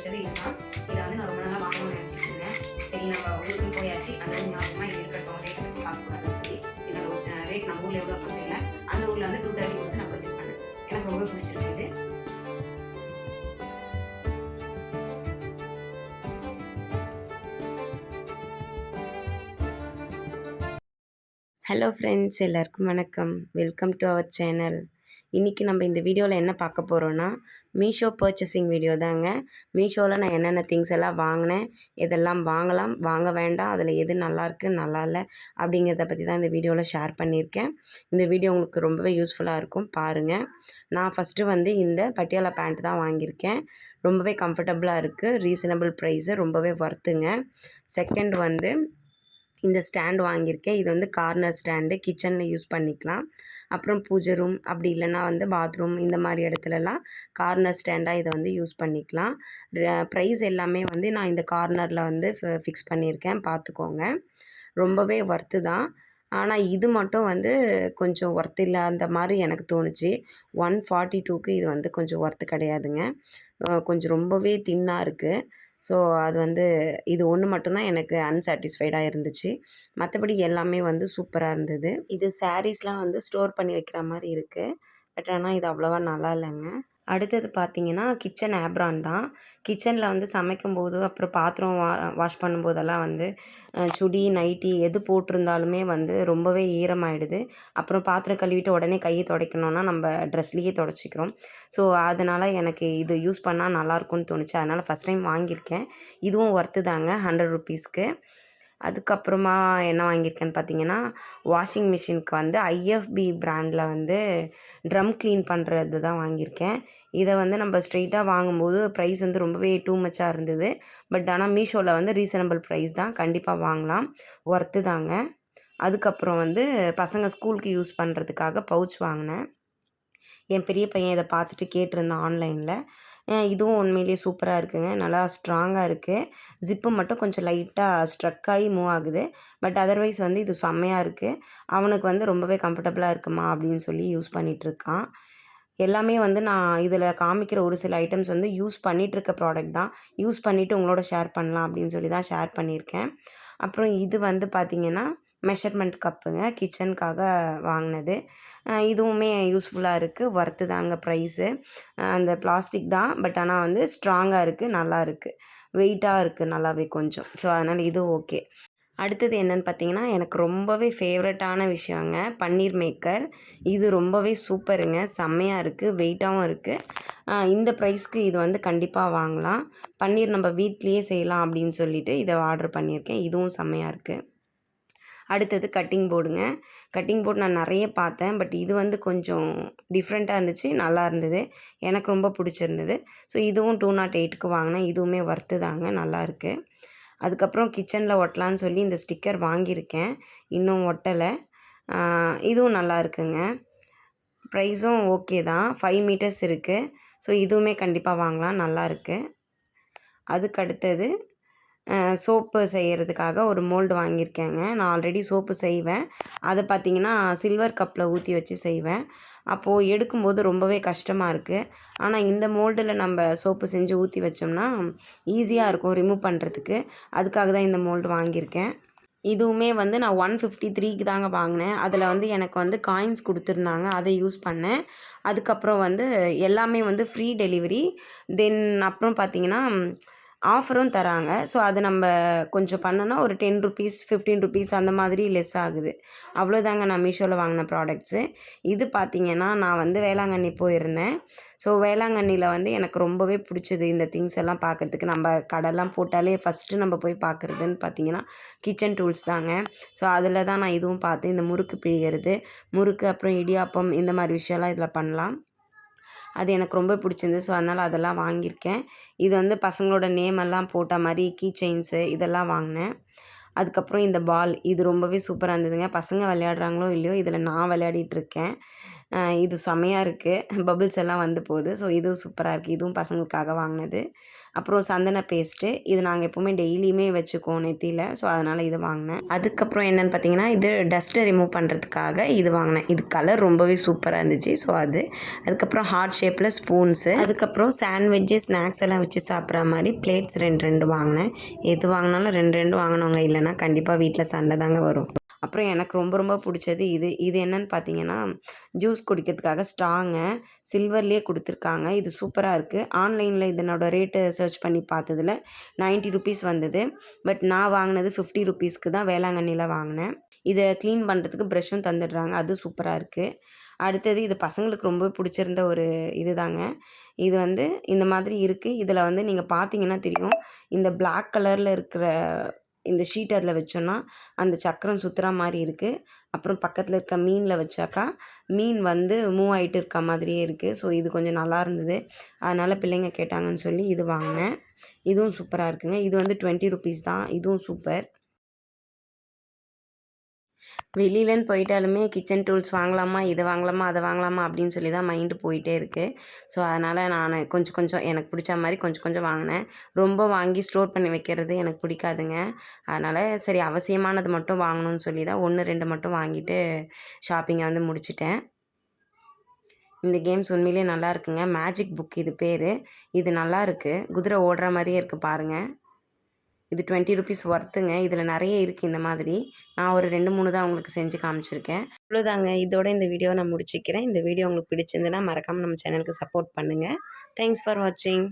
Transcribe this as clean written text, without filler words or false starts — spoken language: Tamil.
பிடிச்சது இதுதான். இதை வந்து நான் ரொம்ப நாளாக வாங்கணும்னு நினச்சிட்டு இருந்தேன். சரி நம்ம ஊருக்கும் போயாச்சு, அதாவது ஞாபகமாக இது இருக்கட்டும், ரேட் பற்றி பார்க்கக்கூடாதுன்னு சொல்லி இதோட ரேட் நம்ம ஊரில் எவ்வளோ தெரியல, அந்த ஊரில் வந்து 230 கொடுத்து நான் பர்ச்சேஸ் பண்ணேன். எனக்கு ரொம்ப பிடிச்சிருக்கு இது. ஹலோ ஃப்ரெண்ட்ஸ், எல்லாருக்கும் வணக்கம். Welcome to our channel. இன்றைக்கி நம்ம இந்த வீடியோவில் என்ன பார்க்க போகிறோன்னா, மீஷோ பர்ச்சேசிங் வீடியோ தாங்க. மீஷோவில் நான் என்னென்ன திங்ஸ் எல்லாம் வாங்கினேன், எதெல்லாம் வாங்கலாம், வாங்க வேண்டாம், அதில் எது நல்லாயிருக்கு நல்லா இல்லை அப்படிங்கிறத பற்றி தான் இந்த வீடியோவில் ஷேர் பண்ணியிருக்கேன். இந்த வீடியோ உங்களுக்கு ரொம்பவே யூஸ்ஃபுல்லாக இருக்கும், பாருங்கள். நான் ஃபஸ்ட்டு வந்து இந்த பட்டியாலா பேண்ட் தான் வாங்கியிருக்கேன். ரொம்பவே கம்ஃபர்டபுளாக இருக்குது, ரீசனபிள் ப்ரைஸு, ரொம்பவே ஒர்த்துங்க. செகண்ட் வந்து இந்த ஸ்டாண்ட் வாங்கியிருக்கேன். இது வந்து கார்னர் ஸ்டாண்டு, கிச்சனில் யூஸ் பண்ணிக்கலாம். அப்புறம் பூஜை ரூம் அப்படி இல்லைன்னா வந்து பாத்ரூம் இந்த மாதிரி இடத்துலலாம் கார்னர் ஸ்டாண்டாக இதை வந்து யூஸ் பண்ணிக்கலாம். ப்ரைஸ் எல்லாமே வந்து நான் இந்த கார்னரில் வந்து ஃபிக்ஸ் பண்ணியிருக்கேன், பார்த்துக்கோங்க. ரொம்பவே ஒர்த்து தான். ஆனால் இது மட்டும் வந்து கொஞ்சம் ஒர்த்து இல்லாத மாதிரி எனக்கு தோணுச்சு. 142க்கு இது வந்து கொஞ்சம் ஒர்த்து கிடையாதுங்க. கொஞ்சம் ரொம்பவே தின்னாக இருக்குது. ஸோ அது வந்து இது ஒன்று மட்டும்தான் எனக்கு அன்சாட்டிஸ்ஃபைடாக இருந்துச்சு. மற்றபடி எல்லாமே வந்து சூப்பராக இருந்தது. இது சாரீஸ்லாம் வந்து ஸ்டோர் பண்ணி வைக்கிற மாதிரி இருக்குது. பட் ஆனால் இது அவ்வளோவா நல்லா இல்லைங்க. அடுத்தது பார்த்திங்கன்னா கிச்சன் ஆப்ரான் தான். கிச்சனில் வந்து சமைக்கும்போது அப்புறம் பாத்திரம் வாஷ் பண்ணும்போதெல்லாம் வந்து சுடி நைட்டி எது போட்டிருந்தாலுமே வந்து ரொம்பவே ஈரமாயிடுது. அப்புறம் பாத்திரம் கழுவிட்டு உடனே கையை துடைக்கணுன்னா நம்ம ட்ரெஸ்லேயே துடைச்சிக்கிறோம். ஸோ அதனால் எனக்கு இது யூஸ் பண்ணால் நல்லாயிருக்கும்னு தோணுச்சு. அதனால் ஃபஸ்ட் டைம் வாங்கியிருக்கேன். இதுவும் ஒர்த்து தாங்க, 100 ருபீஸ்க்கு. அதுக்கப்புறமா என்ன வாங்கியிருக்கேன்னு பார்த்தீங்கன்னா, வாஷிங் மிஷினுக்கு வந்து ஐஎஃப்பி பிராண்டில் வந்து ட்ரம் க்ளீன் பண்ணுறது தான் வாங்கியிருக்கேன். இதை வந்து நம்ம ஸ்ட்ரெயிட்டாக வாங்கும்போது ப்ரைஸ் வந்து ரொம்பவே டூ மச்சாக இருந்தது. பட் ஆனால் மீஷோவில் வந்து ரீசனபிள் ப்ரைஸ் தான், கண்டிப்பாக வாங்கலாம், ஒர்த்து தாங்க. அதுக்கப்புறம் வந்து பசங்க ஸ்கூலுக்கு யூஸ் பண்ணுறதுக்காக பவுச் வாங்கினேன். என் பெரிய பையன் இதை பார்த்துட்டு கேட்டிருந்தான் ஆன்லைனில். இதுவும் உண்மையிலேயே சூப்பராக இருக்குங்க, நல்லா ஸ்ட்ராங்காக இருக்குது. ஜிப்பு மட்டும் கொஞ்சம் லைட்டாக ஸ்ட்ரக் ஆகி மூவ் ஆகுது. பட் அதர்வைஸ் வந்து இது செம்மையாக இருக்குது. அவனுக்கு வந்து ரொம்பவே கம்ஃபர்டபுளாக இருக்குமா அப்படின்னு சொல்லி யூஸ் பண்ணிகிட்ருக்கான். எல்லாமே வந்து நான் இதில் காமிக்கிற ஒரு சில ஐட்டம்ஸ் வந்து யூஸ் பண்ணிகிட்ருக்க ப்ராடக்ட் தான். யூஸ் பண்ணிவிட்டு உங்களோட ஷேர் பண்ணலாம் அப்படின்னு சொல்லி தான் ஷேர் பண்ணியிருக்கேன். அப்புறம் இது வந்து பார்த்திங்கன்னா மெஷர்மெண்ட் கப்புங்க, கிச்சனுக்காக வாங்கினது. இதுவுமே யூஸ்ஃபுல்லாக இருக்குது, ஒர்த்து தாங்க ப்ரைஸு. அந்த பிளாஸ்டிக் தான், பட் ஆனால் வந்து ஸ்ட்ராங்காக இருக்குது, நல்லா இருக்குது, வெயிட்டாக இருக்குது நல்லாவே கொஞ்சம். ஸோ அதனால் இது ஓகே. அடுத்தது என்னென்னு பார்த்தீங்கன்னா, எனக்கு ரொம்பவே ஃபேவரட்டான விஷயங்க பன்னீர் மேக்கர். இது ரொம்பவே சூப்பருங்க, செம்மையாக இருக்குது, வெயிட்டாகவும் இருக்குது. இந்த ப்ரைஸ்க்கு இது வந்து கண்டிப்பாக வாங்கலாம். பன்னீர் நம்ம வீட்லேயே செய்யலாம் அப்படின்னு சொல்லிட்டு இதை ஆர்டர் பண்ணியிருக்கேன். இதுவும் செம்மையாக இருக்குது. அடுத்தது கட்டிங் போர்டுங்க. கட்டிங் போர்டு நான் நிறைய பார்த்தேன். பட் இது வந்து கொஞ்சம் டிஃப்ரெண்ட்டாக இருந்துச்சு, நல்லா இருந்தது, எனக்கு ரொம்ப பிடிச்சிருந்தது. ஸோ இதுவும் 208க்கு வாங்கினேன். இதுவுமே ஒர்த்து தாங்க, நல்லாயிருக்கு. அதுக்கப்புறம் கிச்சனில் ஒட்டலான்னு சொல்லி இந்த ஸ்டிக்கர் வாங்கியிருக்கேன், இன்னும் ஒட்டலை. இதுவும் நல்லா இருக்குங்க. ப்ரைஸும் ஓகே தான், 5 மீட்டர்ஸ் இருக்குது. ஸோ இதுவுமே கண்டிப்பாக வாங்கலாம், நல்லாயிருக்கு. அதுக்கு அடுத்தது சோப்பு செய்கிறதுக்காக ஒரு மோல்டு வாங்கியிருக்கேங்க. நான் ஆல்ரெடி சோப்பு செய்வேன். அதை பார்த்திங்கன்னா சில்வர் கப்பில் ஊற்றி வச்சு செய்வேன். அப்போது எடுக்கும்போது ரொம்பவே கஷ்டமாக இருக்குது. ஆனால் இந்த மோல்டில் நம்ம சோப்பு செஞ்சு ஊற்றி வச்சோம்னா ஈஸியாக இருக்கும் ரிமூவ் பண்ணுறதுக்கு. அதுக்காக தான் இந்த மோல்டு வாங்கியிருக்கேன். இதுவுமே வந்து நான் 153க்கு தாங்க வாங்கினேன். அதில் வந்து எனக்கு வந்து காயின்ஸ் கொடுத்துருந்தாங்க, அதை யூஸ் பண்ணேன். அதுக்கப்புறம் வந்து எல்லாமே வந்து ஃப்ரீ டெலிவரி. தென் அப்புறம் பார்த்திங்கன்னா ஆஃபரும் தராங்க. ஸோ அது நம்ம கொஞ்சம் பண்ணோன்னா ஒரு 10 ருபீஸ் 15 ருபீஸ் அந்த மாதிரி லெஸ் ஆகுது. அவ்வளோதாங்க நான் மீஷோவில் வாங்கின ப்ராடக்ட்ஸு. இது பார்த்திங்கன்னா நான் வந்து வேளாங்கண்ணி போயிருந்தேன். ஸோ வேளாங்கண்ணியில் வந்து எனக்கு ரொம்பவே பிடிச்சது இந்த திங்ஸ் எல்லாம் பார்க்குறதுக்கு. நம்ம கடைலாம் போட்டாலே ஃபஸ்ட்டு நம்ம போய் பார்க்குறதுன்னு பார்த்திங்கன்னா கிச்சன் டூல்ஸ் தாங்க. ஸோ அதில் தான் நான் இதுவும் பார்த்தேன். இந்த முறுக்கு பிழியறது, முறுக்கு அப்புறம் இடியாப்பம் இந்த மாதிரி விஷயம்லாம் இதில் பண்ணலாம். அது எனக்கு ரொம்ப பிடிச்சிருந்தது. ஸோ அதனால் அதெல்லாம் வாங்கியிருக்கேன். இது வந்து பசங்களோட நேம் எல்லாம் போட்ட மாதிரி கீ செயின்ஸு இதெல்லாம் வாங்கினேன். அதுக்கப்புறம் இந்த பால் இது ரொம்பவே சூப்பராக இருந்ததுங்க. பசங்க விளையாடுறாங்களோ இல்லையோ இதில் நான் விளையாடிட்டுருக்கேன். இது செம்மையாக இருக்குது. பபிள்ஸ் எல்லாம் வந்து போகுது. ஸோ இதுவும் சூப்பராக இருக்குது. இதுவும் பசங்களுக்காக வாங்கினது. அப்புறம் சந்தன பேஸ்ட்டு இது நாங்கள் எப்போவுமே டெய்லியுமே வச்சுக்குவோம் நெத்தியில். ஸோ அதனால் இது வாங்கினேன். அதுக்கப்புறம் என்னென்னு பார்த்தீங்கன்னா இது டஸ்ட்டை ரிமூவ் பண்ணுறதுக்காக இது வாங்கினேன். இது கலர் ரொம்பவே சூப்பராக இருந்துச்சு. ஸோ அதுக்கப்புறம் ஹார்ட் ஷேப்பில் ஸ்பூன்ஸு, அதுக்கப்புறம் சாண்ட்விட்சு ஸ்நாக்ஸ் எல்லாம் வச்சு சாப்பிட்ற மாதிரி பிளேட்ஸ் 2 வாங்கினேன். எது வாங்கினாலும் 2 வாங்கினவங்க இல்லைன்னா கண்டிப்பாக வீட்டில் சண்டை தாங்க வரும். அப்புறம் எனக்கு ரொம்ப ரொம்ப பிடிச்சது இது என்னன்னு பார்த்தீங்கன்னா ஜூஸ் குடிக்கிறதுக்காக ஸ்ட்ராங்க சில்வர்லேயே கொடுத்துருக்காங்க. இது சூப்பராக இருக்குது. ஆன்லைனில் இதனோட ரேட்டு சர்ச் பண்ணி பார்த்ததில் 90 ருபீஸ் வந்தது. பட் நான் வாங்கினது 50 ருபீஸ்க்கு தான் வேளாங்கண்ணியில் வாங்கினேன். இதை க்ளீன் பண்ணுறதுக்கு ப்ரஷ்ஷும் தந்துடுறாங்க. அது சூப்பராக இருக்குது. அடுத்தது இது பசங்களுக்கு ரொம்ப பிடிச்சிருந்த ஒரு இது தாங்க. இது இந்த மாதிரி இருக்குது. இதில் நீங்கள் பார்த்தீங்கன்னா தெரியும். இந்த பிளாக் கலரில் இருக்கிற இந்த ஷீட் அதில் வச்சோன்னா அந்த சக்கரம் சுற்றுற மாதிரி இருக்குது. அப்புறம் பக்கத்தில் இருக்க மீனில் வச்சாக்கா மீன் மூவ் ஆகிட்டு இருக்க மாதிரியே இருக்குது. ஸோ இது கொஞ்சம் நல்லா இருந்தது. அதனால் பிள்ளைங்க கேட்டாங்கன்னு சொல்லி இது வாங்கினேன். இதுவும் சூப்பராக இருக்குங்க. இது 20 ருபீஸ் தான். இதுவும் சூப்பர். வெளியிலன்னு போயிட்டாலுமே கிச்சன் டூல்ஸ் வாங்கலாமா, இதை வாங்கலாமா, அதை வாங்கலாமா அப்படின்னு சொல்லி தான் மைண்டு போயிட்டே இருக்குது. ஸோ அதனால் நான் கொஞ்சம் கொஞ்சம் எனக்கு பிடிச்ச மாதிரி கொஞ்சம் கொஞ்சம் வாங்கினேன். ரொம்ப வாங்கி ஸ்டோர் பண்ணி வைக்கிறது எனக்கு பிடிக்காதுங்க. அதனால் சரி அவசியமானது மட்டும் வாங்கணும்னு சொல்லி தான் 1, 2 மட்டும் வாங்கிட்டு ஷாப்பிங்கை முடிச்சிட்டேன். இந்த கேம்ஸ் உண்மையிலேயே நல்லா இருக்குங்க. மேஜிக் புக் இது பேர். இது நல்லா இருக்குது. குதிரை ஓடுற மாதிரியே இருக்குது பாருங்கள். இது 20 ருபீஸ் ஒர்த்துங்க. இதில் நிறைய இருக்குது இந்த மாதிரி. நான் ஒரு 2, 3 தான் உங்களுக்கு செஞ்சு காமிச்சிருக்கேன். அவ்வளோதாங்க. இதோட இந்த வீடியோவை நான் முடிச்சுக்கிறேன். இந்த வீடியோ உங்களுக்கு பிடிச்சிருந்துன்னா மறக்காமல் நம்ம சேனலுக்கு சப்போர்ட் பண்ணுங்கள். தேங்க்ஸ் ஃபார் வாட்சிங்.